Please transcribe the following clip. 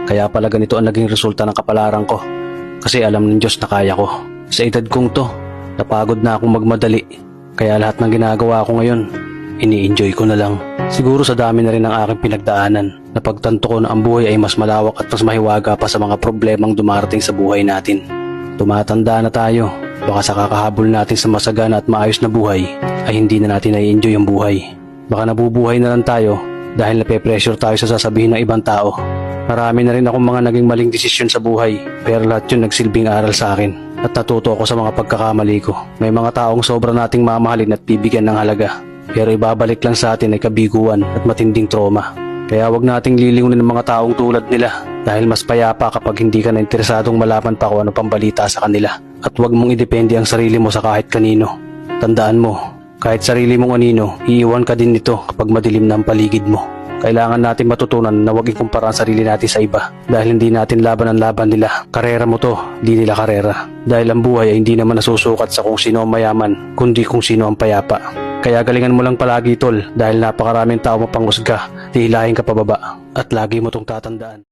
Kaya pala ganito ang naging resulta ng kapalaran ko. Kasi alam ng Diyos na kaya ko. Sa edad kong to, napagod na akong magmadali. Kaya lahat ng ginagawa ko ngayon, ini-enjoy ko na lang. Siguro sa dami na rin ng aking pinagdaanan, napagtanto ko na ang buhay ay mas malawak at mas mahiwaga pa sa mga problemang dumarating sa buhay natin. Tumatanda na tayo, baka sa kakahabol natin sa masagana at maayos na buhay, ay hindi na natin na-enjoy ang buhay. Baka nabubuhay na lang tayo dahil nape-pressure tayo sa sasabihin ng ibang tao. Marami na rin akong mga naging maling desisyon sa buhay, pero lahat yun nagsilbing aral sa akin. At natuto ako sa mga pagkakamali ko. May mga taong sobra nating mamahalin at bibigyan ng halaga, pero ibabalik lang sa atin ay kabiguan at matinding trauma. Kaya wag nating lilingunin ng mga taong tulad nila, dahil mas payapa kapag hindi ka na interesadong malaman pa kung ano pang balita sa kanila. At wag mong idepende ang sarili mo sa kahit kanino. Tandaan mo, kahit sarili mong anino, iiwan ka din nito kapag madilim na ang paligid mo. Kailangan natin matutunan na huwag ikumpara ang sarili natin sa iba, dahil hindi natin laban ang laban nila. Karera mo to, di nila karera. Dahil ang buhay ay hindi naman nasusukat sa kung sino ang mayaman, kundi kung sino ang payapa. Kaya galingan mo lang palagi tol, dahil napakaraming tao mapanghusga, hihilahin ka pababa. At lagi mo tong tatandaan.